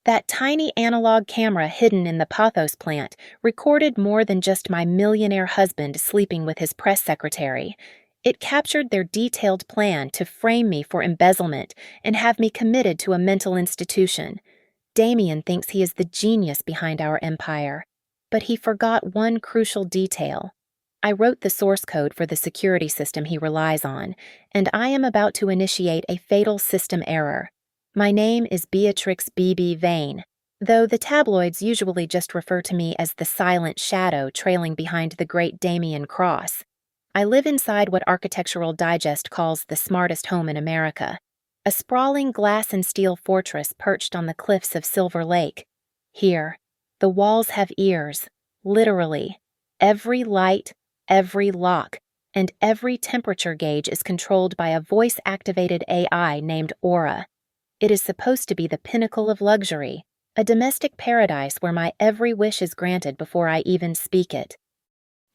That tiny analog camera hidden in the Pothos plant recorded more than just my millionaire husband sleeping with his press secretary. It captured their detailed plan to frame me for embezzlement and have me committed to a mental institution. Damien thinks he is the genius behind our empire, but he forgot one crucial detail. I wrote the source code for the security system he relies on, and I am about to initiate a fatal system error. My name is Beatrix B.B. Vane, though the tabloids usually just refer to me as the silent shadow trailing behind the great Damien Cross. I live inside what Architectural Digest calls the smartest home in America, a sprawling glass and steel fortress perched on the cliffs of Silver Lake. Here, the walls have ears, literally. Every light, every lock, and every temperature gauge is controlled by a voice-activated AI named Aura. It is supposed to be the pinnacle of luxury, a domestic paradise where my every wish is granted before I even speak it.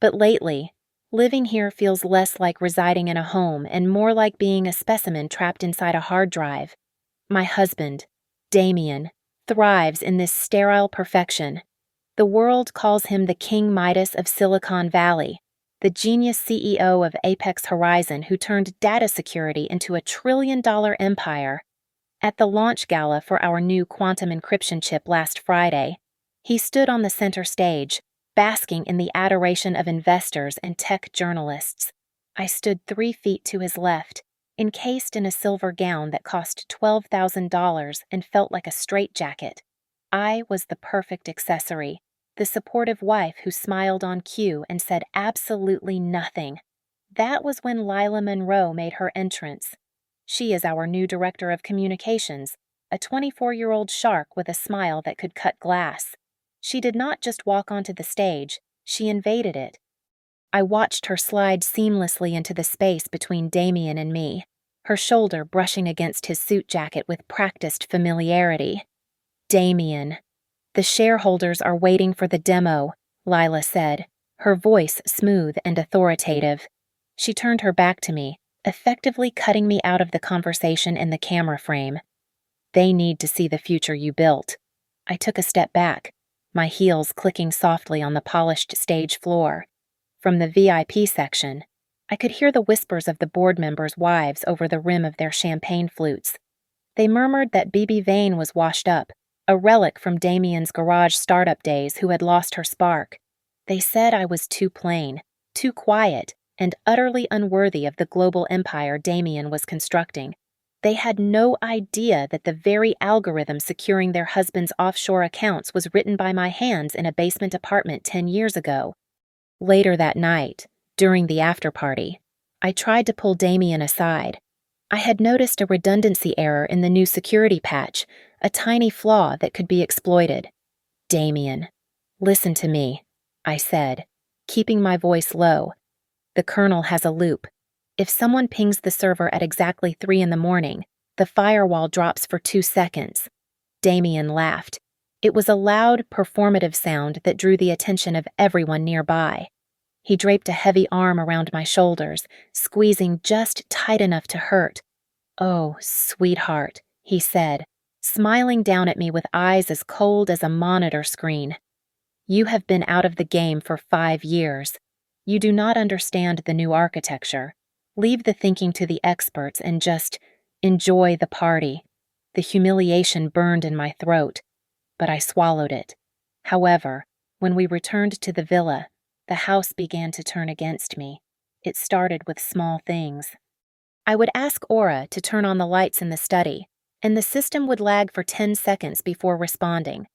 But lately, living here feels less like residing in a home and more like being a specimen trapped inside a hard drive. My husband, Damien, thrives in this sterile perfection. The world calls him the King Midas of Silicon Valley, the genius CEO of Apex Horizon who turned data security into a trillion-dollar empire. At the launch gala for our new quantum encryption chip last Friday, he stood on the center stage, basking in the adoration of investors and tech journalists. I stood 3 feet to his left, encased in a silver gown that cost $12,000 and felt like a straitjacket. I was the perfect accessory, the supportive wife who smiled on cue and said absolutely nothing. That was when Lila Monroe made her entrance. She is our new director of communications, a 24-year-old shark with a smile that could cut glass. She did not just walk onto the stage, she invaded it. I watched her slide seamlessly into the space between Damien and me, her shoulder brushing against his suit jacket with practiced familiarity. Damien. The shareholders are waiting for the demo, Lila said, her voice smooth and authoritative. She turned her back to me, effectively cutting me out of the conversation in the camera frame. They need to see the future you built. I took a step back, my heels clicking softly on the polished stage floor. From the VIP section, I could hear the whispers of the board members' wives over the rim of their champagne flutes. They murmured that B.B. Vane was washed up, a relic from Damien's garage startup days who had lost her spark. They said I was too plain, too quiet, and utterly unworthy of the global empire Damien was constructing. They had no idea that the very algorithm securing their husbands' offshore accounts was written by my hands in a basement apartment 10 years ago. Later that night, during the after-party, I tried to pull Damien aside. I had noticed a redundancy error in the new security patch, a tiny flaw that could be exploited. Damien, listen to me, I said, keeping my voice low. The kernel has a loop. If someone pings the server at exactly 3 in the morning, the firewall drops for 2 seconds. Damien laughed. It was a loud, performative sound that drew the attention of everyone nearby. He draped a heavy arm around my shoulders, squeezing just tight enough to hurt. "Oh, sweetheart," he said, smiling down at me with eyes as cold as a monitor screen. "You have been out of the game for 5 years. You do not understand the new architecture. Leave the thinking to the experts and just enjoy the party." The humiliation burned in my throat, but I swallowed it. However, when we returned to the villa, the house began to turn against me. It started with small things. I would ask Aura to turn on the lights in the study, and the system would lag for 10 seconds before responding.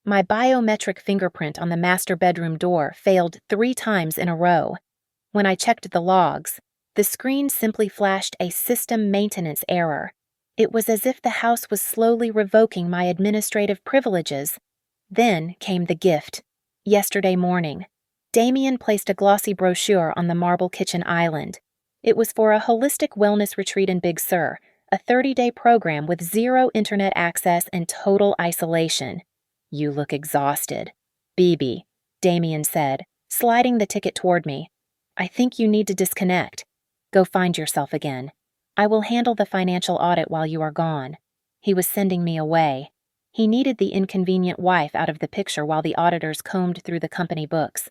My biometric fingerprint on the master bedroom door failed 3 times in a row. When I checked the logs, the screen simply flashed a system maintenance error. It was as if the house was slowly revoking my administrative privileges. Then came the gift. Yesterday morning, Damien placed a glossy brochure on the marble kitchen island. It was for a holistic wellness retreat in Big Sur, a 30-day program with 0 internet access and total isolation. "You look exhausted, BB," Damien said, sliding the ticket toward me. "I think you need to disconnect. Go find yourself again. I will handle the financial audit while you are gone." He was sending me away. He needed the inconvenient wife out of the picture while the auditors combed through the company books.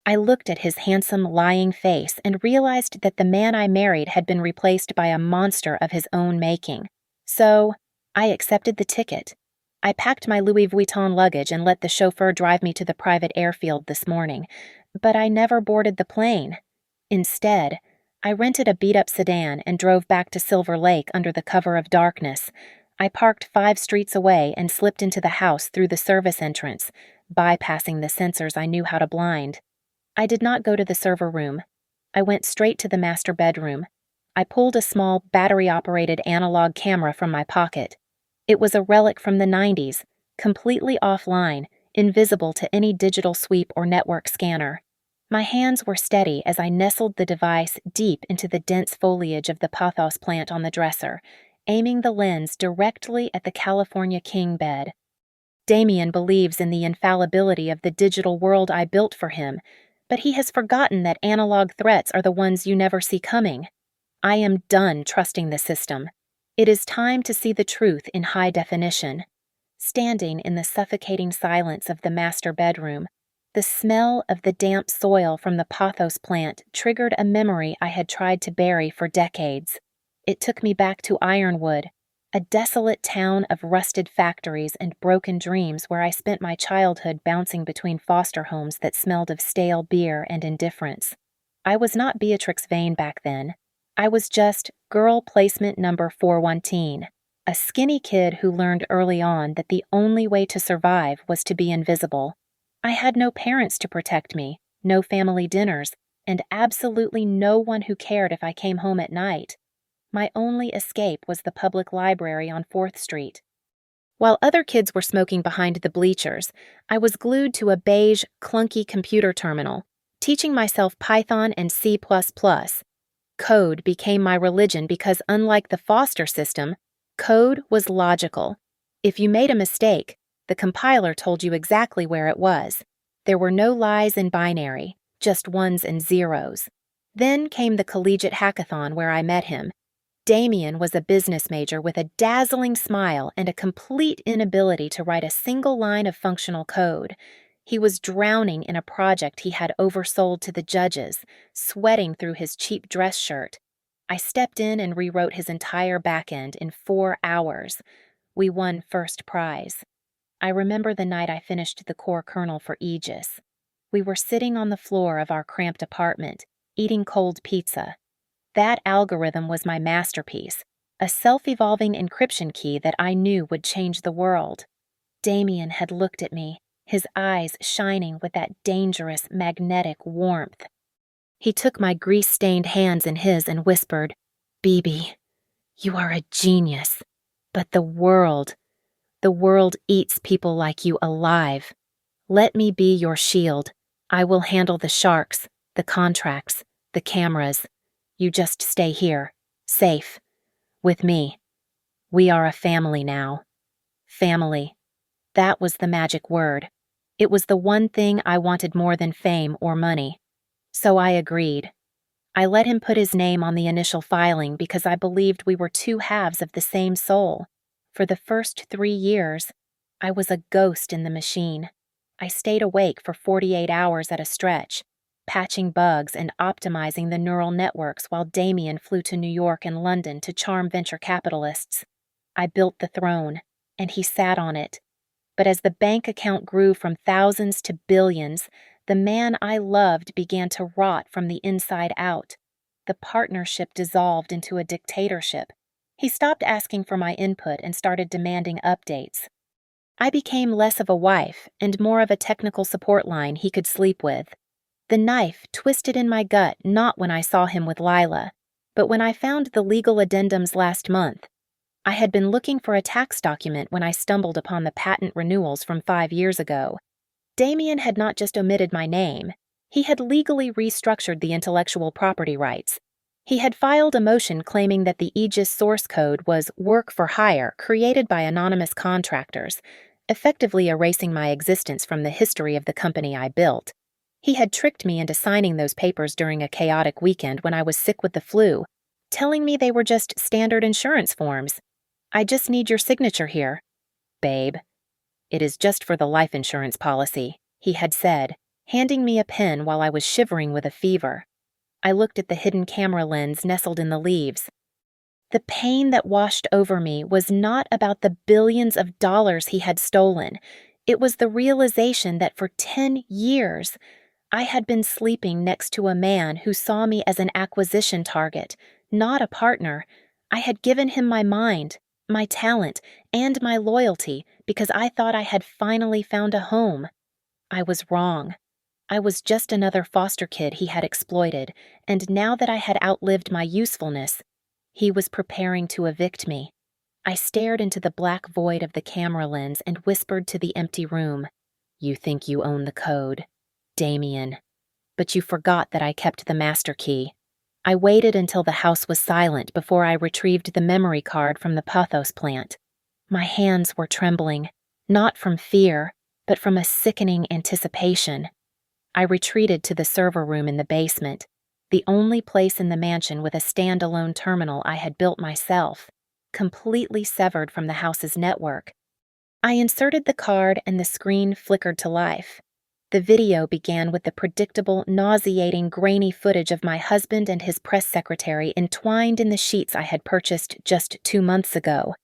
I looked at his handsome, lying face and realized that the man I married had been replaced by a monster of his own making. So, I accepted the ticket. I packed my Louis Vuitton luggage and let the chauffeur drive me to the private airfield this morning, but I never boarded the plane. Instead, I rented a beat-up sedan and drove back to Silver Lake under the cover of darkness. I parked 5 streets away and slipped into the house through the service entrance, bypassing the sensors I knew how to blind. I did not go to the server room. I went straight to the master bedroom. I pulled a small, battery-operated analog camera from my pocket. It was a relic from the 90s, completely offline, invisible to any digital sweep or network scanner. My hands were steady as I nestled the device deep into the dense foliage of the pothos plant on the dresser, aiming the lens directly at the California king bed. Damien believes in the infallibility of the digital world I built for him, but he has forgotten that analog threats are the ones you never see coming. I am done trusting the system. It is time to see the truth in high definition. Standing in the suffocating silence of the master bedroom, the smell of the damp soil from the pothos plant triggered a memory I had tried to bury for decades. It took me back to Ironwood, a desolate town of rusted factories and broken dreams where I spent my childhood bouncing between foster homes that smelled of stale beer and indifference. I was not Beatrix Vane back then. I was just girl placement number 417, a skinny kid who learned early on that the only way to survive was to be invisible. I had no parents to protect me, no family dinners, and absolutely no one who cared if I came home at night. My only escape was the public library on 4th Street. While other kids were smoking behind the bleachers, I was glued to a beige, clunky computer terminal, teaching myself Python and C++. Code became my religion because, unlike the foster system, code was logical. If you made a mistake, the compiler told you exactly where it was. There were no lies in binary, just ones and zeros. Then came the collegiate hackathon where I met him. Damien was a business major with a dazzling smile and a complete inability to write a single line of functional code. He was drowning in a project he had oversold to the judges, sweating through his cheap dress shirt. I stepped in and rewrote his entire backend in 4 hours. We won first prize. I remember the night I finished the core kernel for Aegis. We were sitting on the floor of our cramped apartment, eating cold pizza. That algorithm was my masterpiece, a self-evolving encryption key that I knew would change the world. Damien had looked at me, his eyes shining with that dangerous, magnetic warmth. He took my grease-stained hands in his and whispered, "Bibi, you are a genius, but the world eats people like you alive. Let me be your shield. I will handle the sharks, the contracts, the cameras. You just stay here, safe, with me. We are a family now." Family. That was the magic word. It was the one thing I wanted more than fame or money. So I agreed. I let him put his name on the initial filing because I believed we were 2 halves of the same soul. For the first 3 years, I was a ghost in the machine. I stayed awake for 48 hours at a stretch, patching bugs and optimizing the neural networks while Damien flew to New York and London to charm venture capitalists. I built the throne, and he sat on it. But as the bank account grew from thousands to billions, the man I loved began to rot from the inside out. The partnership dissolved into a dictatorship. He stopped asking for my input and started demanding updates. I became less of a wife and more of a technical support line he could sleep with. The knife twisted in my gut not when I saw him with Lila, but when I found the legal addendums last month. I had been looking for a tax document when I stumbled upon the patent renewals from 5 years ago. Damien had not just omitted my name, he had legally restructured the intellectual property rights. He had filed a motion claiming that the Aegis source code was work for hire created by anonymous contractors, effectively erasing my existence from the history of the company I built. He had tricked me into signing those papers during a chaotic weekend when I was sick with the flu, telling me they were just standard insurance forms. "I just need your signature here." babe. It is just for the life insurance policy, he had said, handing me a pen while I was shivering with a fever. I looked at the hidden camera lens nestled in the leaves. The pain that washed over me was not about the billions of dollars he had stolen. It was the realization that for 10 years, I had been sleeping next to a man who saw me as an acquisition target, not a partner. I had given him my mind, my talent, and my loyalty because I thought I had finally found a home. I was wrong. I was just another foster kid he had exploited, and now that I had outlived my usefulness, he was preparing to evict me. I stared into the black void of the camera lens and whispered to the empty room, "You think you own the code, Damien. But you forgot that I kept the master key." I waited until the house was silent before I retrieved the memory card from the pathos plant. My hands were trembling, not from fear, but from a sickening anticipation. I retreated to the server room in the basement, the only place in the mansion with a standalone terminal I had built myself, completely severed from the house's network. I inserted the card and the screen flickered to life. The video began with the predictable, nauseating, grainy footage of my husband and his press secretary entwined in the sheets I had purchased just 2 months ago.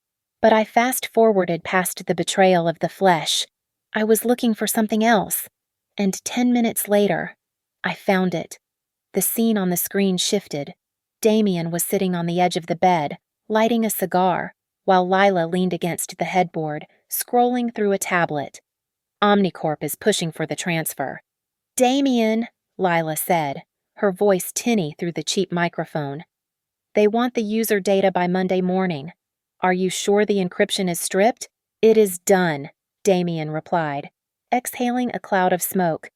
But I fast-forwarded past the betrayal of the flesh. I was looking for something else. And 10 minutes later, I found it. The scene on the screen shifted. Damien was sitting on the edge of the bed, lighting a cigar, while Lila leaned against the headboard, scrolling through a tablet. Omnicorp is pushing for the transfer. "Damien," Lila said, her voice tinny through the cheap microphone. "They want the user data by Monday morning. Are you sure the encryption is stripped?" "It is done," Damien replied, exhaling a cloud of smoke.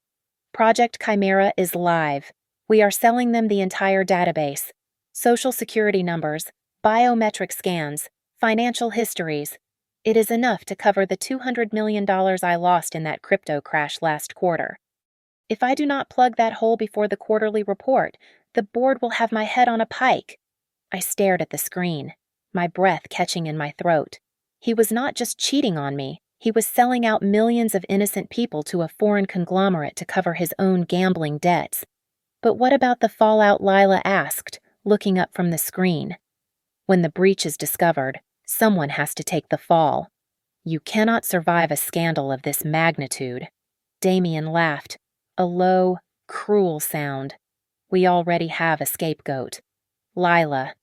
"Project Chimera is live. We are selling them the entire database. Social security numbers, biometric scans, financial histories. It is enough to cover the $200 million I lost in that crypto crash last quarter. If I do not plug that hole before the quarterly report, the board will have my head on a pike." I stared at the screen, my breath catching in my throat. He was not just cheating on me, he was selling out millions of innocent people to a foreign conglomerate to cover his own gambling debts. But what about the fallout, Lila asked, looking up from the screen. "When the breach is discovered, someone has to take the fall. You cannot survive a scandal of this magnitude." Damien laughed, a low, cruel sound. "We already have a scapegoat. Lila,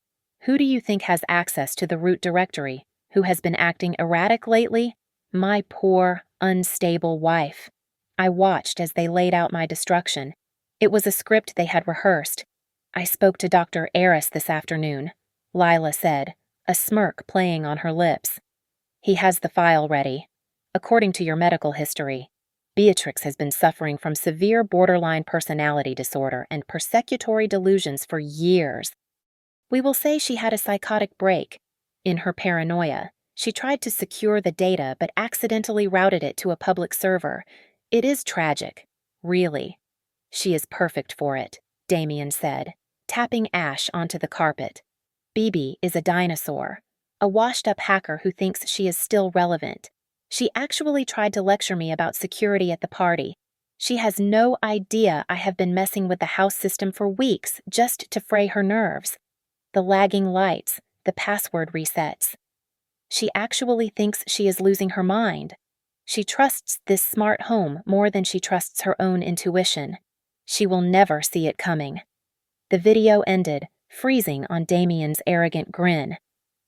who do you think has access to the root directory? Who has been acting erratic lately? My poor, unstable wife." I watched as they laid out my destruction. It was a script they had rehearsed. "I spoke to Dr. Eris this afternoon," Lila said, a smirk playing on her lips. "He has the file ready. According to your medical history, Beatrix has been suffering from severe borderline personality disorder and persecutory delusions for years. We will say she had a psychotic break. In her paranoia, she tried to secure the data but accidentally routed it to a public server. It is tragic, really. She is perfect for it," Damien said, tapping ash onto the carpet. "Bibi is a dinosaur, a washed-up hacker who thinks she is still relevant. She actually tried to lecture me about security at the party. She has no idea I have been messing with the house system for weeks just to fray her nerves. The lagging lights, the password resets. She actually thinks she is losing her mind. She trusts this smart home more than she trusts her own intuition. She will never see it coming." The video ended, freezing on Damien's arrogant grin.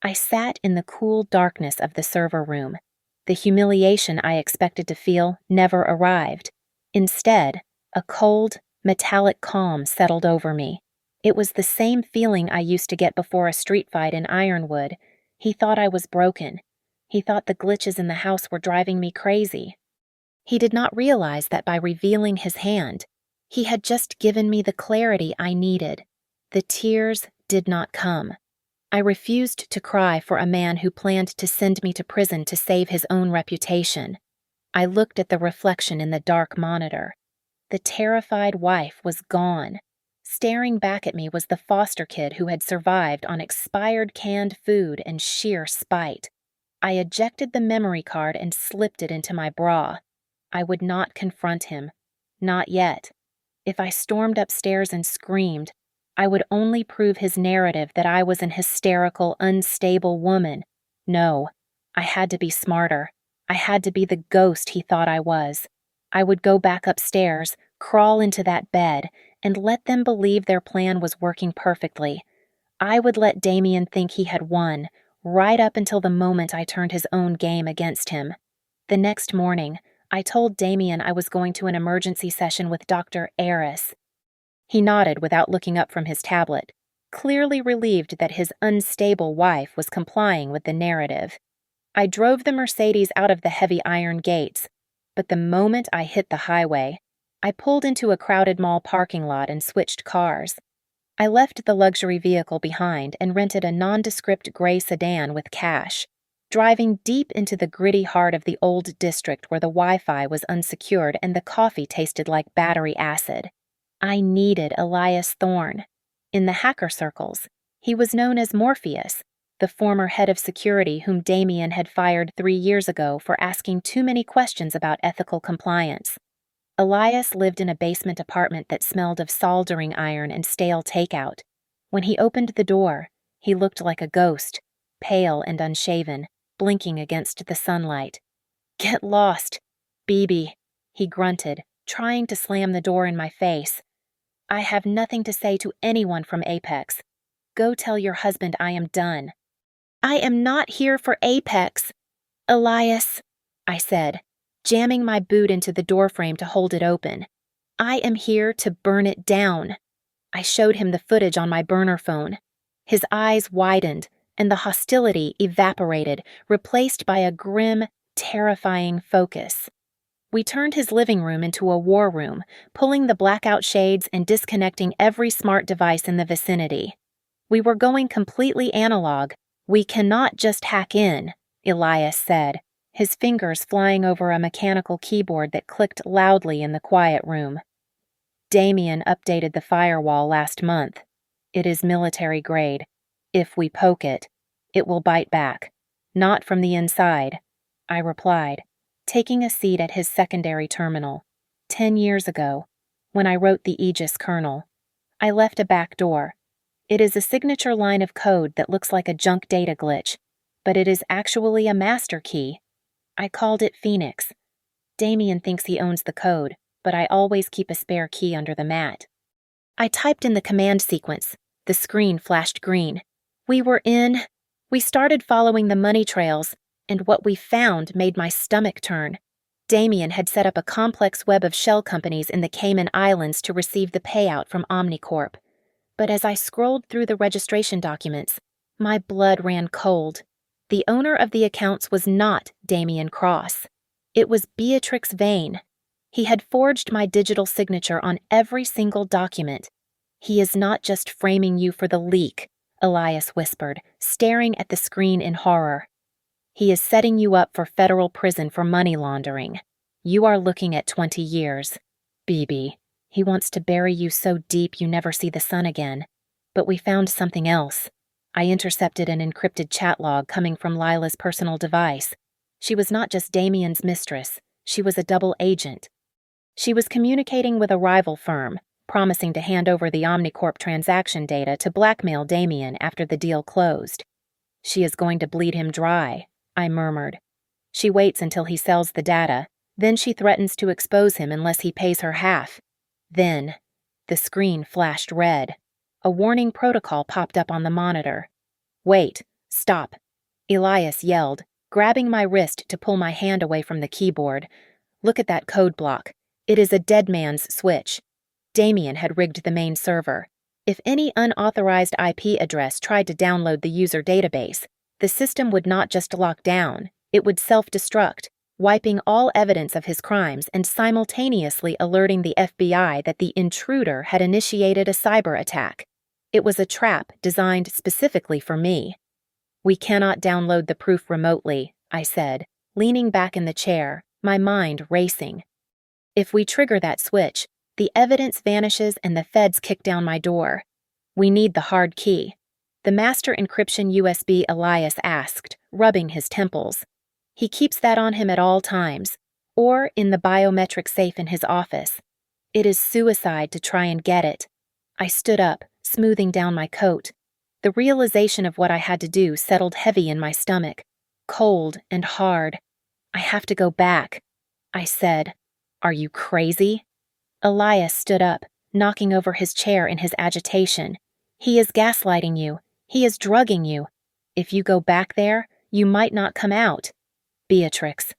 I sat in the cool darkness of the server room. The humiliation I expected to feel never arrived. Instead, a cold, metallic calm settled over me. It was the same feeling I used to get before a street fight in Ironwood. He thought I was broken. He thought the glitches in the house were driving me crazy. He did not realize that by revealing his hand, he had just given me the clarity I needed. The tears did not come. I refused to cry for a man who planned to send me to prison to save his own reputation. I looked at the reflection in the dark monitor. The terrified wife was gone. Staring back at me was the foster kid who had survived on expired canned food and sheer spite. I ejected the memory card and slipped it into my bra. I would not confront him. Not yet. If I stormed upstairs and screamed, I would only prove his narrative that I was an hysterical, unstable woman. No, I had to be smarter. I had to be the ghost he thought I was. I would go back upstairs, crawl into that bed, and let them believe their plan was working perfectly. I would let Damien think he had won, right up until the moment I turned his own game against him. The next morning, I told Damien I was going to an emergency session with Dr. Eris. He nodded without looking up from his tablet, clearly relieved that his unstable wife was complying with the narrative. I drove the Mercedes out of the heavy iron gates, but the moment I hit the highway, I pulled into a crowded mall parking lot and switched cars. I left the luxury vehicle behind and rented a nondescript gray sedan with cash, driving deep into the gritty heart of the old district where the Wi-Fi was unsecured and the coffee tasted like battery acid. I needed Elias Thorne. In the hacker circles, he was known as Morpheus, the former head of security whom Damien had fired 3 years ago for asking too many questions about ethical compliance. Elias lived in a basement apartment that smelled of soldering iron and stale takeout. When he opened the door, he looked like a ghost, pale and unshaven, blinking against the sunlight. "Get lost, BB," he grunted, trying to slam the door in my face. "I have nothing to say to anyone from Apex. Go tell your husband I am done." "I am not here for Apex, Elias," I said, jamming my boot into the doorframe to hold it open. "I am here to burn it down." I showed him the footage on my burner phone. His eyes widened, and the hostility evaporated, replaced by a grim, terrifying focus. We turned his living room into a war room, pulling the blackout shades and disconnecting every smart device in the vicinity. We were going completely analog. "We cannot just hack in," Elias said, his fingers flying over a mechanical keyboard that clicked loudly in the quiet room. "Damien updated the firewall last month. It is military grade. If we poke it, it will bite back. Not from the inside," I replied, taking a seat at his secondary terminal. 10 years ago, when I wrote the Aegis kernel, I left a back door. It is a signature line of code that looks like a junk data glitch, but it is actually a master key. I called it Phoenix. Damien thinks he owns the code, but I always keep a spare key under the mat. I typed in the command sequence. The screen flashed green. We started following the money trails, and what we found made my stomach turn. Damien had set up a complex web of shell companies in the Cayman Islands to receive the payout from Omnicorp. But as I scrolled through the registration documents, my blood ran cold. The owner of the accounts was not Damien Cross. It was Beatrix Vane. He had forged my digital signature on every single document. "He is not just framing you for the leak," Elias whispered, staring at the screen in horror. "He is setting you up for federal prison for money laundering. You are looking at 20 years. BB, he wants to bury you so deep you never see the sun again. But we found something else." I intercepted an encrypted chat log coming from Lila's personal device. She was not just Damien's mistress, she was a double agent. She was communicating with a rival firm, promising to hand over the Omnicorp transaction data to blackmail Damien after the deal closed. "She is going to bleed him dry," I murmured. "She waits until he sells the data, then she threatens to expose him unless he pays her half." Then, the screen flashed red. A warning protocol popped up on the monitor. "Wait, stop," Elias yelled, grabbing my wrist to pull my hand away from the keyboard. "Look at that code block. It is a dead man's switch. Damien had rigged the main server. If any unauthorized IP address tried to download the user database, the system would not just lock down, it would self-destruct, wiping all evidence of his crimes and simultaneously alerting the FBI that the intruder had initiated a cyber attack. It was a trap designed specifically for me. "We cannot download the proof remotely," I said, leaning back in the chair, my mind racing. "If we trigger that switch, the evidence vanishes and the feds kick down my door. We need the hard key." The master encryption USB, Elias asked, rubbing his temples. He keeps that on him at all times, or in the biometric safe in his office. It is suicide to try and get it. I stood up, smoothing down my coat. The realization of what I had to do settled heavy in my stomach, cold and hard. I have to go back, I said. Are you crazy? Elias stood up, knocking over his chair in his agitation. He is gaslighting you. He is drugging you. If you go back there, you might not come out. Beatrix,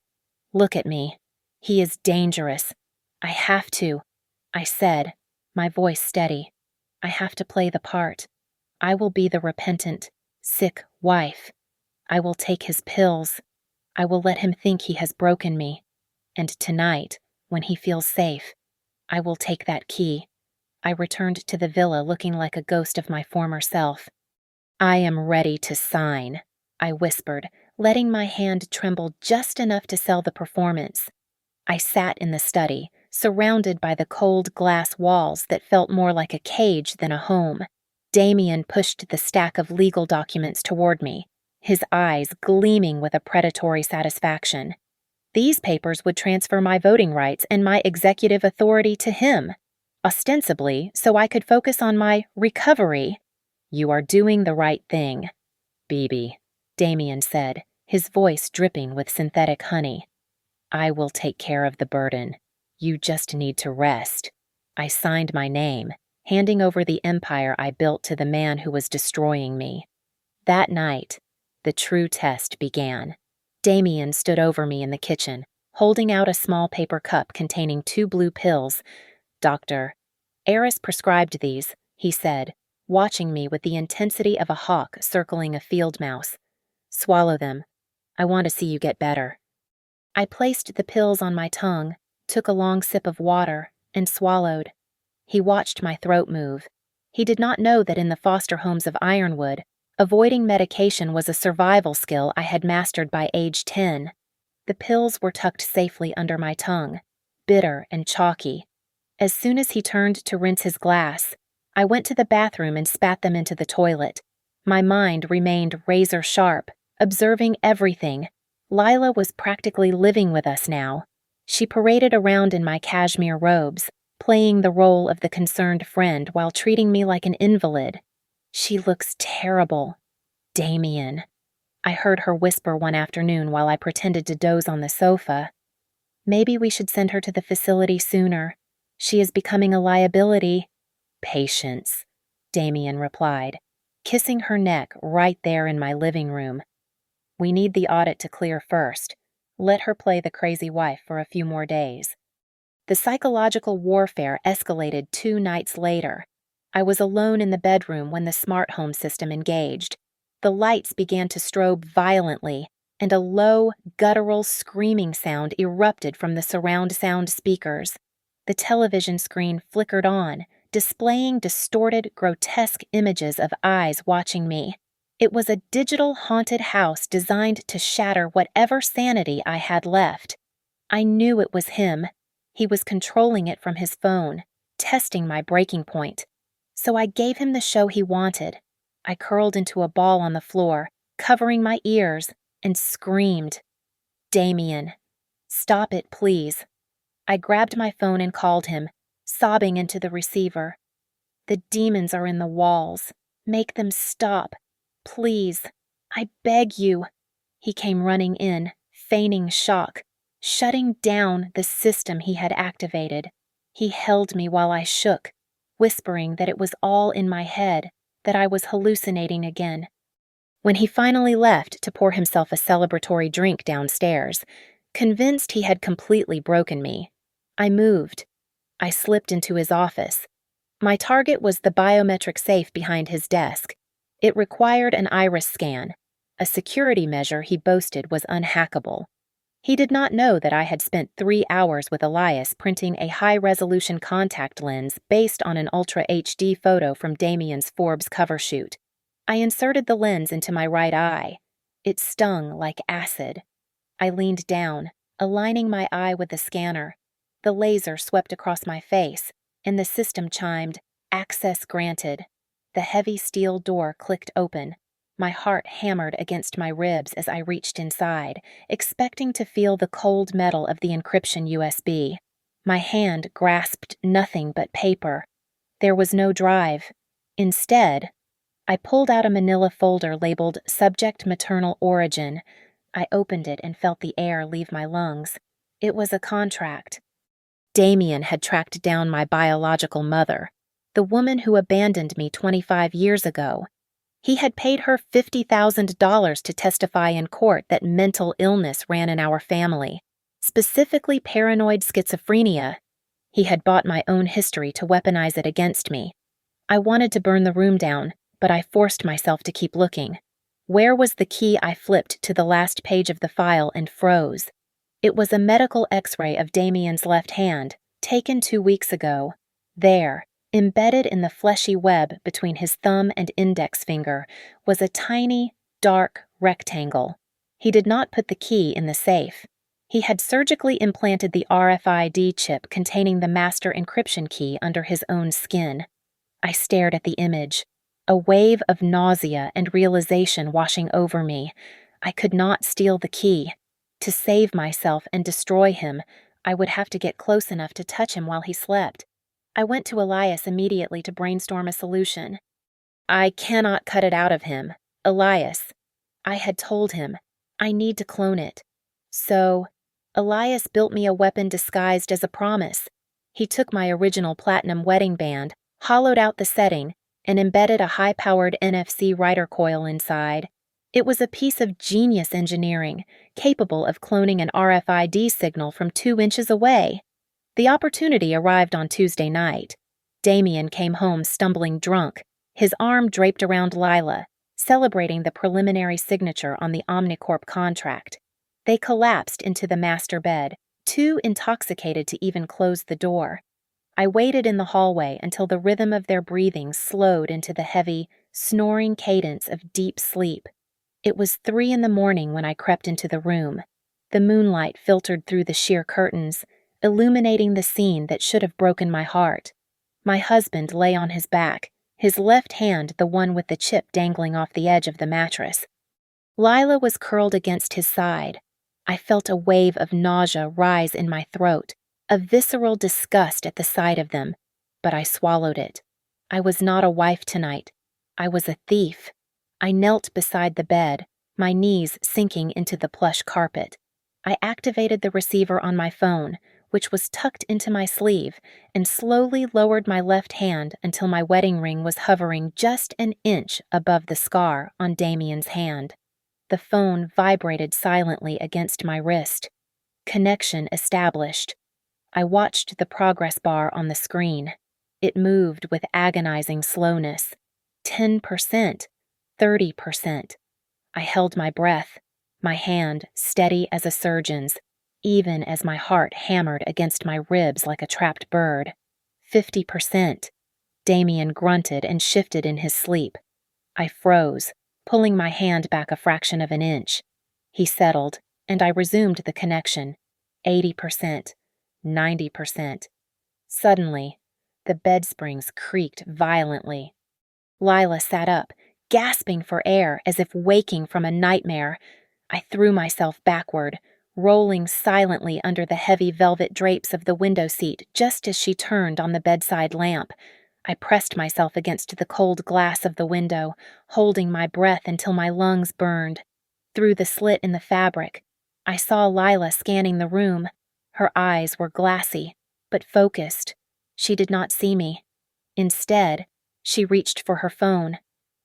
look at me. He is dangerous. I have to, I said, my voice steady. I have to play the part. I will be the repentant, sick wife. I will take his pills. I will let him think he has broken me. And tonight, when he feels safe, I will take that key. I returned to the villa looking like a ghost of my former self. I am ready to sign, I whispered, letting my hand tremble just enough to sell the performance. I sat in the study, surrounded by the cold glass walls that felt more like a cage than a home. Damien pushed the stack of legal documents toward me, his eyes gleaming with a predatory satisfaction. These papers would transfer my voting rights and my executive authority to him, ostensibly so I could focus on my recovery. You are doing the right thing, Bibi, Damien said, his voice dripping with synthetic honey. I will take care of the burden. You just need to rest. I signed my name, handing over the empire I built to the man who was destroying me. That night, the true test began. Damien stood over me in the kitchen, holding out a small paper cup containing 2 blue pills. Doctor, Eris prescribed these, he said, watching me with the intensity of a hawk circling a field mouse. Swallow them. I want to see you get better. I placed the pills on my tongue, took a long sip of water, and swallowed. He watched my throat move. He did not know that in the foster homes of Ironwood, avoiding medication was a survival skill I had mastered by age 10. The pills were tucked safely under my tongue, bitter and chalky. As soon as he turned to rinse his glass, I went to the bathroom and spat them into the toilet. My mind remained razor sharp, observing everything. Lila was practically living with us now. She paraded around in my cashmere robes, playing the role of the concerned friend while treating me like an invalid. She looks terrible. Damien. I heard her whisper one afternoon while I pretended to doze on the sofa. Maybe we should send her to the facility sooner. She is becoming a liability. Patience, Damien replied, kissing her neck right there in my living room. We need the audit to clear first. Let her play the crazy wife for a few more days. The psychological warfare escalated 2 nights later. I was alone in the bedroom when the smart home system engaged. The lights began to strobe violently, and a low, guttural screaming sound erupted from the surround sound speakers. The television screen flickered on, displaying distorted, grotesque images of eyes watching me. It was a digital haunted house designed to shatter whatever sanity I had left. I knew it was him. He was controlling it from his phone, testing my breaking point. So I gave him the show he wanted. I curled into a ball on the floor, covering my ears, and screamed, Damien, stop it, please. I grabbed my phone and called him, sobbing into the receiver. The demons are in the walls. Make them stop. Please. I beg you. He came running in, feigning shock, shutting down the system he had activated. He held me while I shook, whispering that it was all in my head, that I was hallucinating again. When he finally left to pour himself a celebratory drink downstairs, convinced he had completely broken me, I moved. I slipped into his office. My target was the biometric safe behind his desk. It required an iris scan, a security measure he boasted was unhackable. He did not know that I had spent 3 hours with Elias printing a high-resolution contact lens based on an Ultra HD photo from Damien's Forbes cover shoot. I inserted the lens into my right eye. It stung like acid. I leaned down, aligning my eye with the scanner. The laser swept across my face, and the system chimed, "Access granted." The heavy steel door clicked open. My heart hammered against my ribs as I reached inside, expecting to feel the cold metal of the encryption USB. My hand grasped nothing but paper. There was no drive. Instead, I pulled out a manila folder labeled Subject Maternal Origin. I opened it and felt the air leave my lungs. It was a contract. Damien had tracked down my biological mother, the woman who abandoned me 25 years ago. He had paid her $50,000 to testify in court that mental illness ran in our family, specifically paranoid schizophrenia. He had bought my own history to weaponize it against me. I wanted to burn the room down, but I forced myself to keep looking. Where was the key? I flipped to the last page of the file and froze. It was a medical x-ray of Damien's left hand, taken 2 weeks ago. There, embedded in the fleshy web between his thumb and index finger, was a tiny, dark rectangle. He did not put the key in the safe. He had surgically implanted the RFID chip containing the master encryption key under his own skin. I stared at the image, a wave of nausea and realization washing over me. I could not steal the key. To save myself and destroy him, I would have to get close enough to touch him while he slept. I went to Elias immediately to brainstorm a solution. I cannot cut it out of him. Elias. I had told him, I need to clone it. So, Elias built me a weapon disguised as a promise. He took my original platinum wedding band, hollowed out the setting, and embedded a high-powered NFC writer coil inside. It was a piece of genius engineering, capable of cloning an RFID signal from 2 inches away. The opportunity arrived on Tuesday night. Damien came home stumbling drunk, his arm draped around Lila, celebrating the preliminary signature on the Omnicorp contract. They collapsed into the master bed, too intoxicated to even close the door. I waited in the hallway until the rhythm of their breathing slowed into the heavy, snoring cadence of deep sleep. It was 3 in the morning when I crept into the room. The moonlight filtered through the sheer curtains, illuminating the scene that should have broken my heart. My husband lay on his back, his left hand the one with the chip dangling off the edge of the mattress. Lila was curled against his side. I felt a wave of nausea rise in my throat, a visceral disgust at the sight of them, but I swallowed it. I was not a wife tonight. I was a thief. I knelt beside the bed, my knees sinking into the plush carpet. I activated the receiver on my phone, which was tucked into my sleeve, and slowly lowered my left hand until my wedding ring was hovering just an inch above the scar on Damien's hand. The phone vibrated silently against my wrist. Connection established. I watched the progress bar on the screen. It moved with agonizing slowness. 10%, 30%. I held my breath, my hand steady as a surgeon's, even as my heart hammered against my ribs like a trapped bird. 50%. Damien grunted and shifted in his sleep. I froze, pulling my hand back a fraction of an inch. He settled, and I resumed the connection. 80%. 90%. Suddenly, the bed springs creaked violently. Lila sat up, gasping for air as if waking from a nightmare. I threw myself backward, rolling silently under the heavy velvet drapes of the window seat just as she turned on the bedside lamp. I pressed myself against the cold glass of the window, holding my breath until my lungs burned. Through the slit in the fabric, I saw Lila scanning the room. Her eyes were glassy, but focused. She did not see me. Instead, she reached for her phone.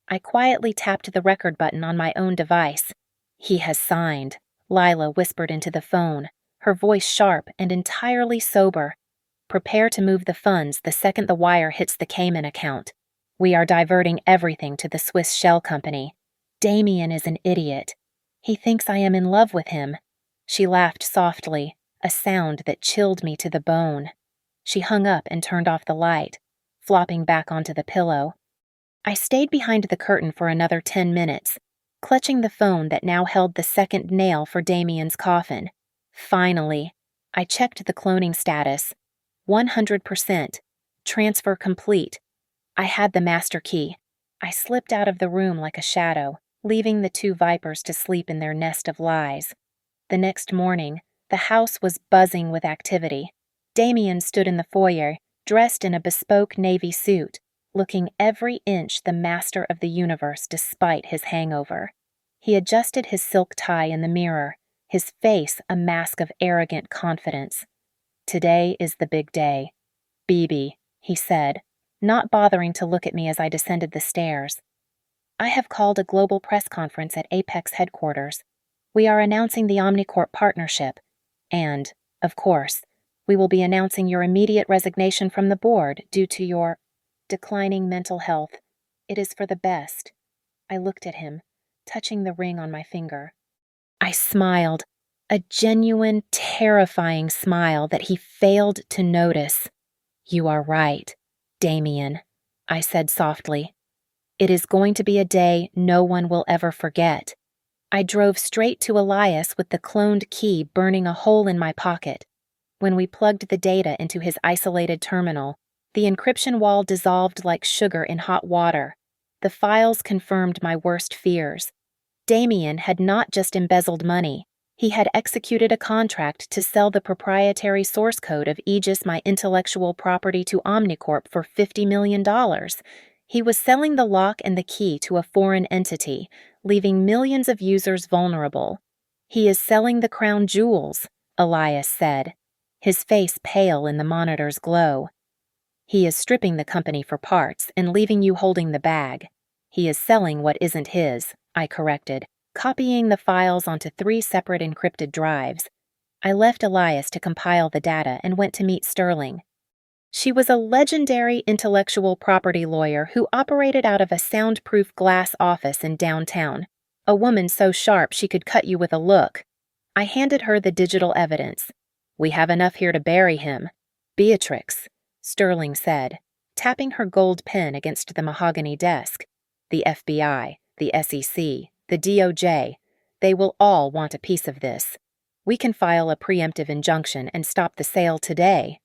I quietly tapped the record button on my own device. "He has signed," Lila whispered into the phone, her voice sharp and entirely sober. "Prepare to move the funds the second the wire hits the Cayman account. We are diverting everything to the Swiss shell company. Damien is an idiot. He thinks I am in love with him." She laughed softly, a sound that chilled me to the bone. She hung up and turned off the light, flopping back onto the pillow. I stayed behind the curtain for another 10 minutes, clutching the phone that now held the second nail for Damien's coffin. Finally, I checked the cloning status. 100%. Transfer complete. I had the master key. I slipped out of the room like a shadow, leaving the two vipers to sleep in their nest of lies. The next morning, the house was buzzing with activity. Damien stood in the foyer, dressed in a bespoke navy suit, looking every inch the master of the universe despite his hangover. He adjusted his silk tie in the mirror, his face a mask of arrogant confidence. "Today is the big day. Bibi," he said, not bothering to look at me as I descended the stairs. "I have called a global press conference at Apex headquarters. We are announcing the Omnicorp partnership. And, of course, we will be announcing your immediate resignation from the board due to your declining mental health. It is for the best." I looked at him, touching the ring on my finger. I smiled, a genuine, terrifying smile that he failed to notice. "You are right, Damien," I said softly. "It is going to be a day no one will ever forget." I drove straight to Elias with the cloned key burning a hole in my pocket. When we plugged the data into his isolated terminal, the encryption wall dissolved like sugar in hot water. The files confirmed my worst fears. Damien had not just embezzled money. He had executed a contract to sell the proprietary source code of Aegis, my intellectual property, to Omnicorp for $50 million. He was selling the lock and the key to a foreign entity, leaving millions of users vulnerable. "He is selling the crown jewels," Elias said, his face pale in the monitor's glow. "He is stripping the company for parts and leaving you holding the bag. He is selling what isn't his," I corrected, copying the files onto 3 separate encrypted drives. I left Elias to compile the data and went to meet Sterling. She was a legendary intellectual property lawyer who operated out of a soundproof glass office in downtown, a woman so sharp she could cut you with a look. I handed her the digital evidence. "We have enough here to bury him." "Beatrix," Sterling said, tapping her gold pen against the mahogany desk. "The FBI, the SEC, the DOJ, they will all want a piece of this. We can file a preemptive injunction and stop the sale today."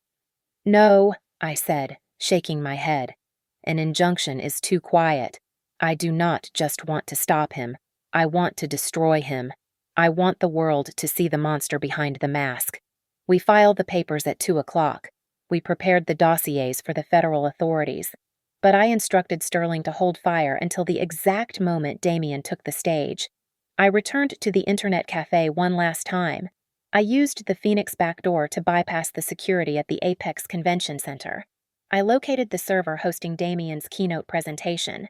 "No," I said, shaking my head. "An injunction is too quiet. I do not just want to stop him. I want to destroy him. I want the world to see the monster behind the mask." We filed the papers at 2 o'clock. We prepared the dossiers for the federal authorities. But I instructed Sterling to hold fire until the exact moment Damien took the stage. I returned to the internet cafe one last time. I used the Phoenix back door to bypass the security at the Apex Convention Center. I located the server hosting Damien's keynote presentation.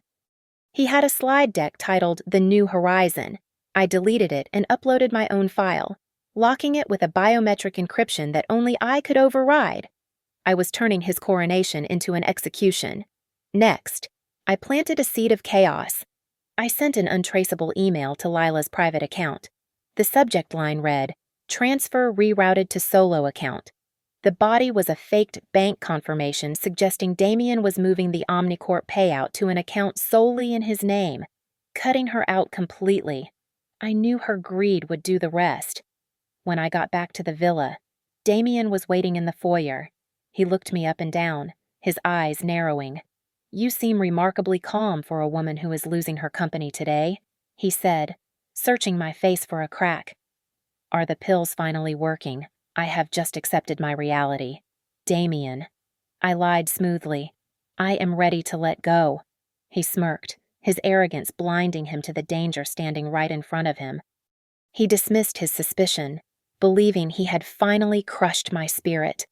He had a slide deck titled The New Horizon. I deleted it and uploaded my own file, locking it with a biometric encryption that only I could override. I was turning his coronation into an execution. Next, I planted a seed of chaos. I sent an untraceable email to Lila's private account. The subject line read, "Transfer rerouted to solo account." The body was a faked bank confirmation suggesting Damien was moving the Omnicorp payout to an account solely in his name, cutting her out completely. I knew her greed would do the rest. When I got back to the villa, Damien was waiting in the foyer. He looked me up and down, his eyes narrowing. "You seem remarkably calm for a woman who is losing her company today," he said, searching my face for a crack. "Are the pills finally working? I have just accepted my reality. Damien." I lied smoothly. "I am ready to let go." He smirked, his arrogance blinding him to the danger standing right in front of him. He dismissed his suspicion, believing he had finally crushed my spirit.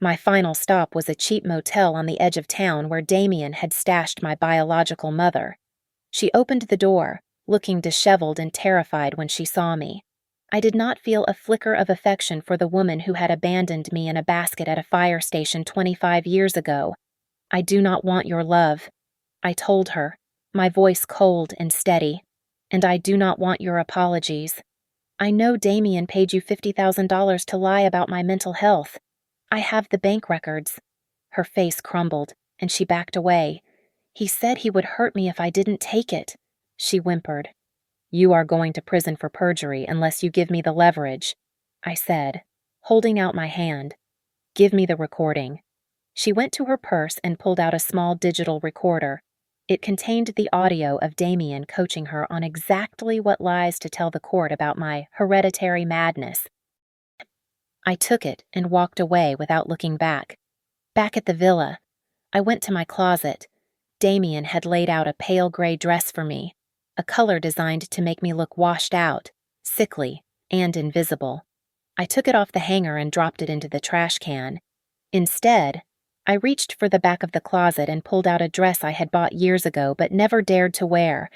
My final stop was a cheap motel on the edge of town where Damien had stashed my biological mother. She opened the door, looking disheveled and terrified when she saw me. I did not feel a flicker of affection for the woman who had abandoned me in a basket at a fire station 25 years ago. "I do not want your love," I told her, my voice cold and steady. "And I do not want your apologies. I know Damien paid you $50,000 to lie about my mental health. I have the bank records." Her face crumbled, and she backed away. "He said he would hurt me if I didn't take it," she whimpered. "You are going to prison for perjury unless you give me the leverage," I said, holding out my hand. "Give me the recording." She went to her purse and pulled out a small digital recorder. It contained the audio of Damien coaching her on exactly what lies to tell the court about my hereditary madness. I took it and walked away without looking back. Back at the villa, I went to my closet. Damien had laid out a pale gray dress for me, a color designed to make me look washed out, sickly, and invisible. I took it off the hanger and dropped it into the trash can. Instead, I reached for the back of the closet and pulled out a dress I had bought years ago but never dared to wear.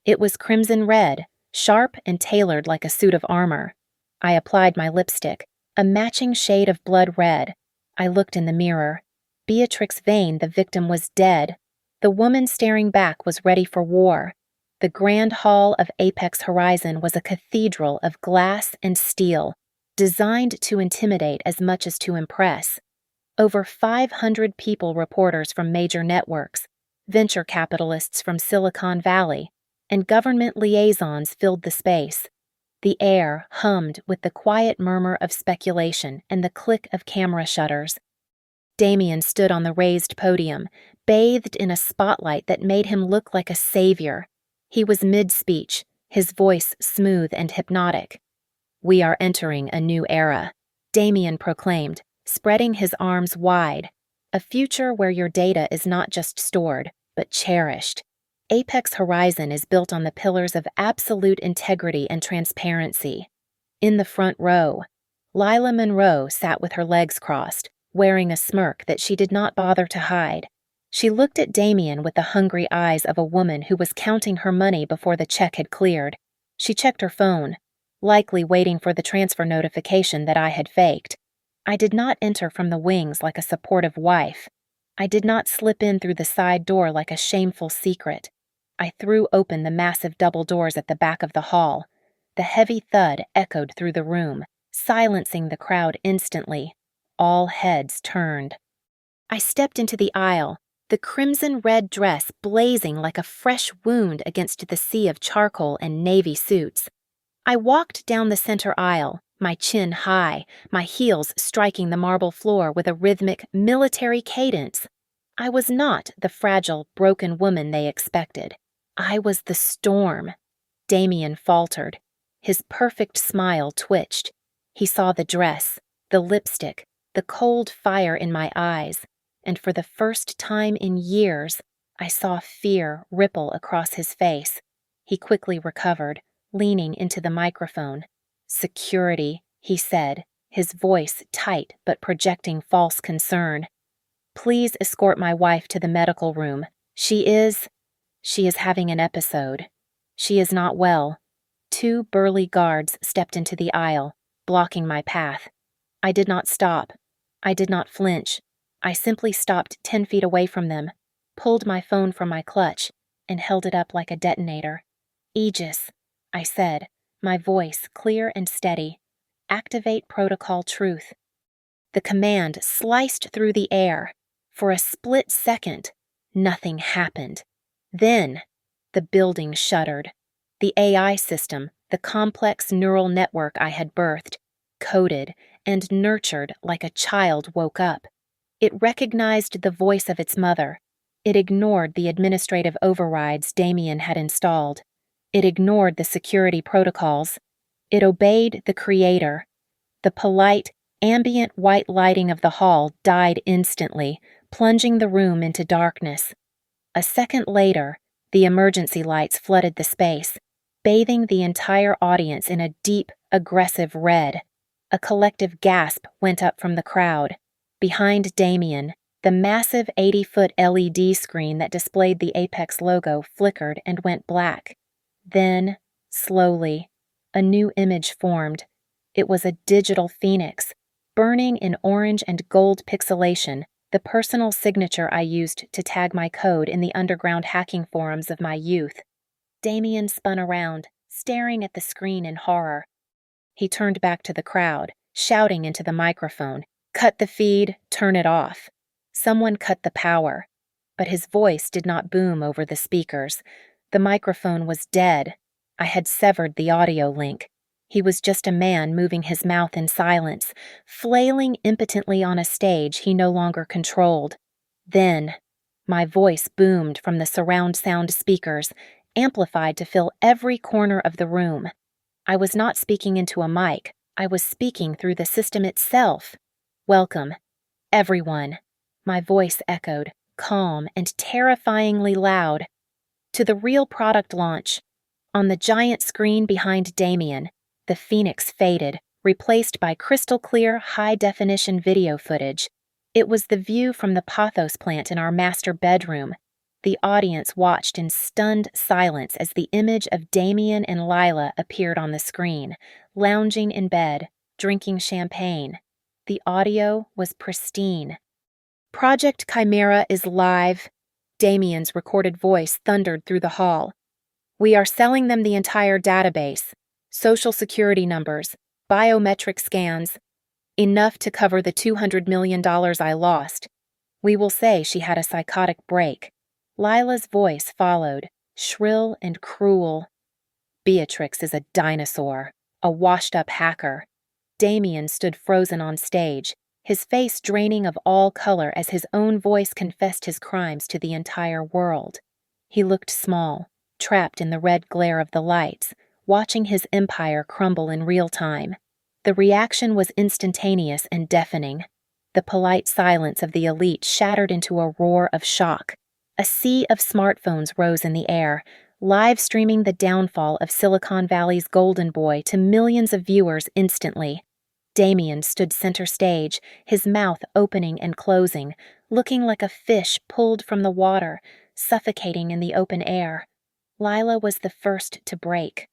It was crimson red, sharp and tailored like a suit of armor. I applied my lipstick, a matching shade of blood red. I looked in the mirror. Beatrix Vane, the victim, was dead. The woman staring back was ready for war. The grand hall of Apex Horizon was a cathedral of glass and steel, designed to intimidate as much as to impress. Over 500 people, reporters from major networks, venture capitalists from Silicon Valley, and government liaisons filled the space. The air hummed with the quiet murmur of speculation and the click of camera shutters. Damien stood on the raised podium, bathed in a spotlight that made him look like a savior. He was mid-speech, his voice smooth and hypnotic. "We are entering a new era," Damien proclaimed, spreading his arms wide. "A future where your data is not just stored, but cherished. Apex Horizon is built on the pillars of absolute integrity and transparency." In the front row, Lila Monroe sat with her legs crossed, wearing a smirk that she did not bother to hide. She looked at Damien with the hungry eyes of a woman who was counting her money before the check had cleared. She checked her phone, likely waiting for the transfer notification that I had faked. I did not enter from the wings like a supportive wife. I did not slip in through the side door like a shameful secret. I threw open the massive double doors at the back of the hall. The heavy thud echoed through the room, silencing the crowd instantly. All heads turned. I stepped into the aisle, the crimson-red dress blazing like a fresh wound against the sea of charcoal and navy suits. I walked down the center aisle, my chin high, my heels striking the marble floor with a rhythmic, military cadence. I was not the fragile, broken woman they expected. I was the storm. Damien faltered. His perfect smile twitched. He saw the dress, the lipstick, the cold fire in my eyes, and for the first time in years, I saw fear ripple across his face. He quickly recovered, leaning into the microphone. "Security," he said, his voice tight but projecting false concern. "Please escort my wife to the medical room. She is having an episode. She is not well." 2 burly guards stepped into the aisle, blocking my path. I did not stop. I did not flinch. I simply stopped 10 feet away from them, pulled my phone from my clutch, and held it up like a detonator. "Aegis," I said, my voice clear and steady. "Activate Protocol Truth." The command sliced through the air. For a split second, nothing happened. Then, the building shuddered. The AI system, the complex neural network I had birthed, coded and nurtured like a child, woke up. It recognized the voice of its mother. It ignored the administrative overrides Damien had installed. It ignored the security protocols. It obeyed the creator. The polite, ambient white lighting of the hall died instantly, plunging the room into darkness. A second later, the emergency lights flooded the space, bathing the entire audience in a deep, aggressive red. A collective gasp went up from the crowd. Behind Damien, the massive 80-foot LED screen that displayed the Apex logo flickered and went black. Then, slowly, a new image formed. It was a digital phoenix, burning in orange and gold pixelation, the personal signature I used to tag my code in the underground hacking forums of my youth. Damien spun around, staring at the screen in horror. He turned back to the crowd, shouting into the microphone, "Cut the feed, turn it off." Someone cut the power, but his voice did not boom over the speakers. The microphone was dead. I had severed the audio link. He was just a man moving his mouth in silence, flailing impotently on a stage he no longer controlled. Then, My voice boomed from the surround sound speakers, amplified to fill every corner of the room. I was not speaking into a mic, I was speaking through the system itself. Welcome, everyone. My voice echoed, calm and terrifyingly loud. To the real product launch. On the giant screen behind Damien, the Phoenix faded, replaced by crystal-clear, high-definition video footage. It was the view from the Pathos plant in our master bedroom. The audience watched in stunned silence as the image of Damien and Lila appeared on the screen, lounging in bed, drinking champagne. The audio was pristine. Project Chimera is live. Damien's recorded voice thundered through the hall. We are selling them the entire database, social security numbers, biometric scans, enough to cover the $200 million I lost. We will say she had a psychotic break. Lila's voice followed, shrill and cruel. Beatrix is a dinosaur, a washed-up hacker. Damien stood frozen on stage, his face draining of all color as his own voice confessed his crimes to the entire world. He looked small, trapped in the red glare of the lights, watching his empire crumble in real time. The reaction was instantaneous and deafening. The polite silence of the elite shattered into a roar of shock. A sea of smartphones rose in the air, live streaming the downfall of Silicon Valley's golden boy to millions of viewers instantly. Damien stood center stage, his mouth opening and closing, looking like a fish pulled from the water, suffocating in the open air. Lila was the first to break.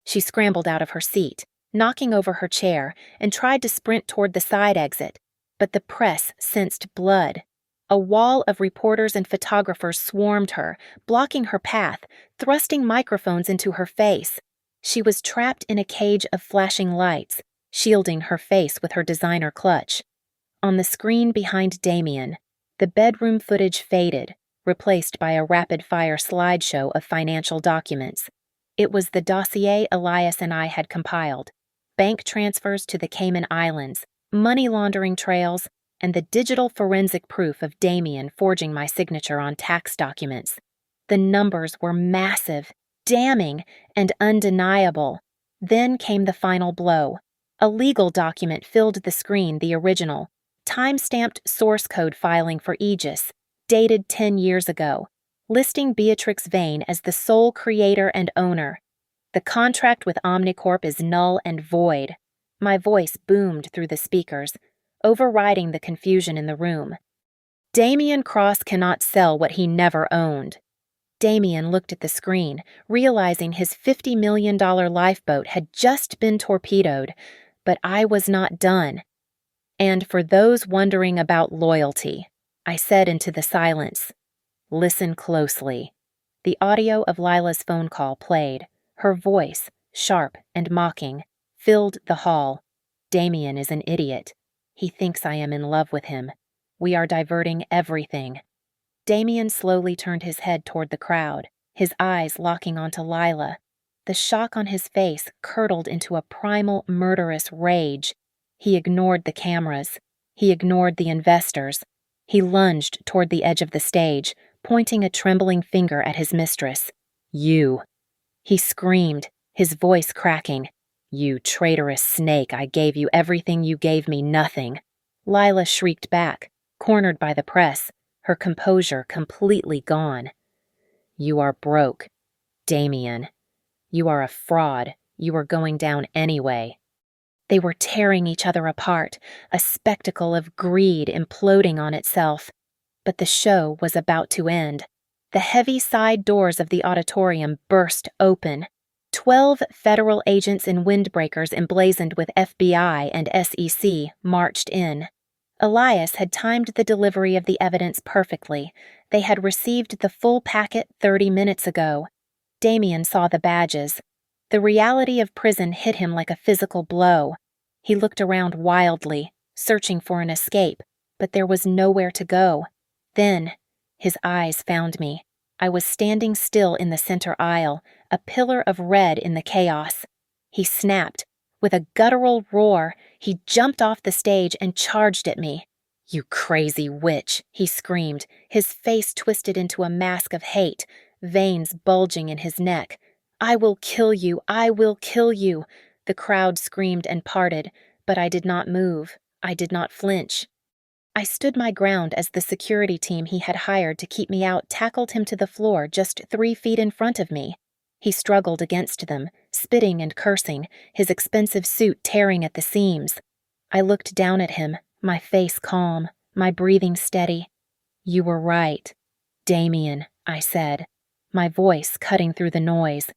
She scrambled out of her seat, knocking over her chair, and tried to sprint toward the side exit, but the press sensed blood. A wall of reporters and photographers swarmed her, blocking her path, thrusting microphones into her face. She was trapped in a cage of flashing lights, shielding her face with her designer clutch. On the screen behind Damien, the bedroom footage faded, replaced by a rapid-fire slideshow of financial documents. It was the dossier Elias and I had compiled: bank transfers to the Cayman Islands, money laundering trails, and the digital forensic proof of Damien forging my signature on tax documents. The numbers were massive, damning, and undeniable. Then came the final blow. A legal document filled the screen, the original, time-stamped source code filing for Aegis, dated 10 years ago, listing Beatrix Vane as the sole creator and owner. The contract with Omnicorp is null and void. My voice boomed through the speakers, overriding the confusion in the room. Damien Cross cannot sell what he never owned. Damien looked at the screen, realizing his $50 million lifeboat had just been torpedoed, but I was not done. And for those wondering about loyalty, I said into the silence, listen closely. The audio of Lila's phone call played. Her voice, sharp and mocking, filled the hall. Damien is an idiot. He thinks I am in love with him. We are diverting everything. Damien slowly turned his head toward the crowd, his eyes locking onto Lila. The shock on his face curdled into a primal, murderous rage. He ignored the cameras. He ignored the investors. He lunged toward the edge of the stage, pointing a trembling finger at his mistress. You. He screamed, his voice cracking. You traitorous snake, I gave you everything, you gave me nothing. Lila shrieked back, cornered by the press, her composure completely gone. You are broke, Damien. You are a fraud. You are going down anyway. They were tearing each other apart, a spectacle of greed imploding on itself. But the show was about to end. The heavy side doors of the auditorium burst open. 12 federal agents in windbreakers emblazoned with FBI and SEC marched in. Elias had timed the delivery of the evidence perfectly. They had received the full packet 30 minutes ago. Damien saw the badges. The reality of prison hit him like a physical blow. He looked around wildly, searching for an escape, but there was nowhere to go. Then, his eyes found me. I was standing still in the center aisle, a pillar of red in the chaos. He snapped. With a guttural roar, he jumped off the stage and charged at me. "You crazy witch," he screamed, his face twisted into a mask of hate, veins bulging in his neck. "I will kill you! I will kill you!" The crowd screamed and parted, but I did not move. I did not flinch. I stood my ground as the security team he had hired to keep me out tackled him to the floor just 3 feet in front of me. He struggled against them, spitting and cursing, his expensive suit tearing at the seams. I looked down at him, my face calm, my breathing steady. "You were right. Damien," I said, my voice cutting through the noise.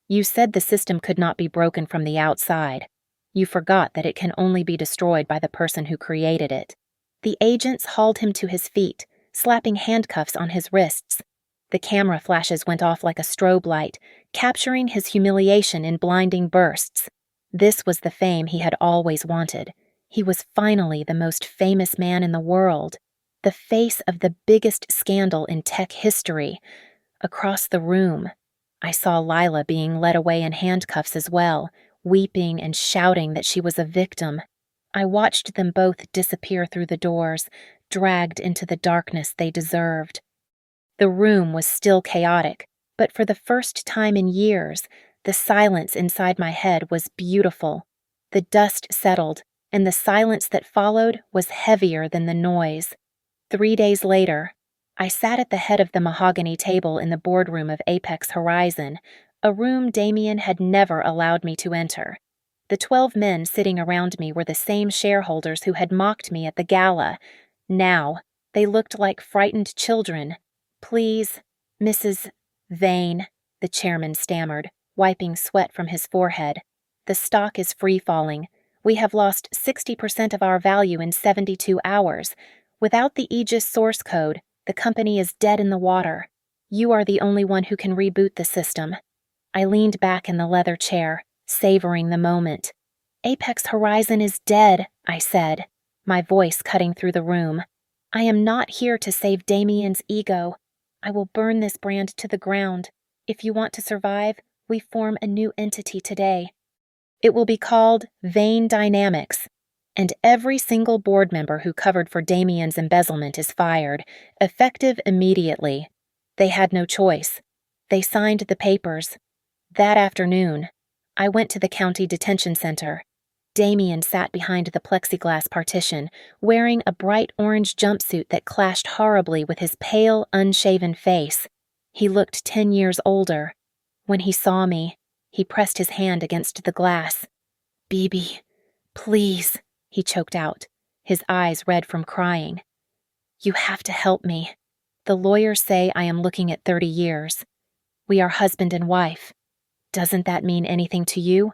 "You said the system could not be broken from the outside. You forgot that it can only be destroyed by the person who created it." The agents hauled him to his feet, slapping handcuffs on his wrists. The camera flashes went off like a strobe light, capturing his humiliation in blinding bursts. This was the fame he had always wanted. He was finally the most famous man in the world, the face of the biggest scandal in tech history. Across the room, I saw Lila being led away in handcuffs as well, weeping and shouting that she was a victim. I watched them both disappear through the doors, dragged into the darkness they deserved. The room was still chaotic, but for the first time in years, the silence inside my head was beautiful. The dust settled, and the silence that followed was heavier than the noise. 3 days later, I sat at the head of the mahogany table in the boardroom of Apex Horizon, a room Damien had never allowed me to enter. The 12 men sitting around me were the same shareholders who had mocked me at the gala. Now, they looked like frightened children. "Please, Mrs. Vane," the chairman stammered, wiping sweat from his forehead. "The stock is free-falling. We have lost 60% of our value in 72 hours. Without the Aegis source code, the company is dead in the water. You are the only one who can reboot the system." I leaned back in the leather chair, savoring the moment. "Apex Horizon is dead," I said, my voice cutting through the room. "I am not here to save Damien's ego. I will burn this brand to the ground. If you want to survive, we form a new entity today. It will be called Vane Dynamics, and every single board member who covered for Damien's embezzlement is fired, effective immediately." They had no choice. They signed the papers. That afternoon, I went to the county detention center. Damien sat behind the plexiglass partition, wearing a bright orange jumpsuit that clashed horribly with his pale, unshaven face. He looked 10 years older. When he saw me, he pressed his hand against the glass. "Bibi, please," he choked out, his eyes red from crying. "You have to help me. The lawyers say I am looking at 30 years. We are husband and wife. Doesn't that mean anything to you?"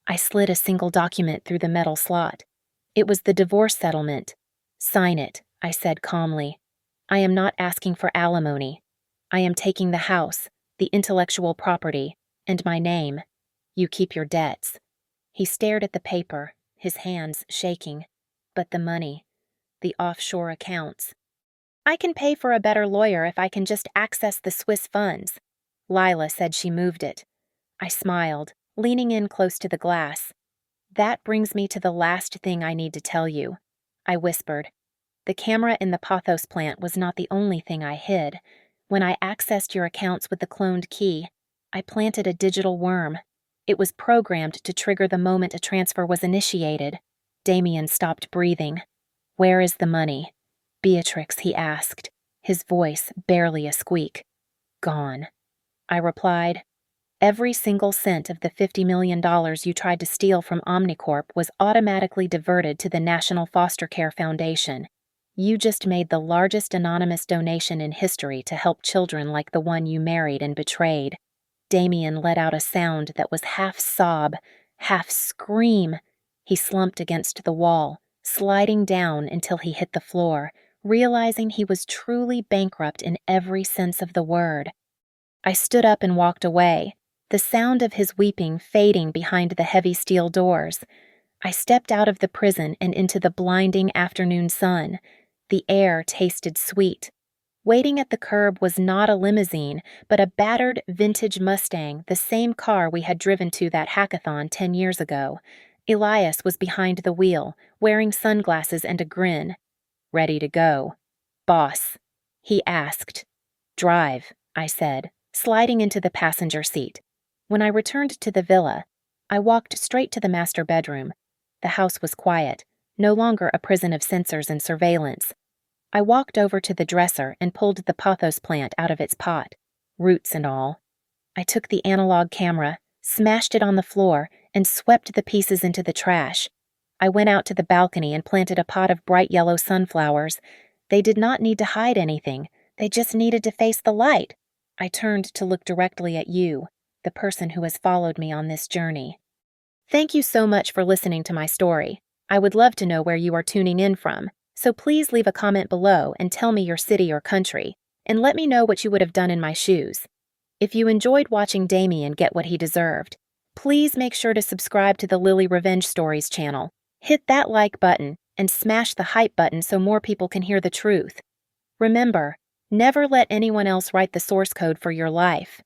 I slid a single document through the metal slot. It was the divorce settlement. "Sign it," I said calmly. "I am not asking for alimony. I am taking the house, the intellectual property, and my name. You keep your debts." He stared at the paper, his hands shaking. "But the money, the offshore accounts." "I can pay for a better lawyer if I can just access the Swiss funds." Lila said she moved it. I smiled, leaning in close to the glass. "That brings me to the last thing I need to tell you," I whispered. "The camera in the Pathos plant was not the only thing I hid. When I accessed your accounts with the cloned key, I planted a digital worm. It was programmed to trigger the moment a transfer was initiated." Damien stopped breathing. "Where is the money?" "Beatrix," he asked, his voice barely a squeak. "Gone," I replied. "Every single cent of the $50 million you tried to steal from Omnicorp was automatically diverted to the National Foster Care Foundation. You just made the largest anonymous donation in history to help children like the one you married and betrayed." Damien let out a sound that was half sob, half scream. He slumped against the wall, sliding down until he hit the floor, realizing he was truly bankrupt in every sense of the word. I stood up and walked away, the sound of his weeping fading behind the heavy steel doors. I stepped out of the prison and into the blinding afternoon sun. The air tasted sweet. Waiting at the curb was not a limousine, but a battered vintage Mustang, the same car we had driven to that hackathon 10 years ago. Elias was behind the wheel, wearing sunglasses and a grin. Ready to go. Boss, he asked. Drive, I said, sliding into the passenger seat. When I returned to the villa, I walked straight to the master bedroom. The house was quiet, no longer a prison of sensors and surveillance. I walked over to the dresser and pulled the pothos plant out of its pot, roots and all. I took the analog camera, smashed it on the floor, and swept the pieces into the trash. I went out to the balcony and planted a pot of bright yellow sunflowers. They did not need to hide anything. They just needed to face the light. I turned to look directly at you, the person who has followed me on this journey. Thank you so much for listening to my story. I would love to know where you are tuning in from, so please leave a comment below and tell me your city or country, and let me know what you would have done in my shoes. If you enjoyed watching Damien get what he deserved, please make sure to subscribe to the Lily Revenge Stories channel. Hit that like button and smash the hype button so more people can hear the truth. Remember, never let anyone else write the source code for your life.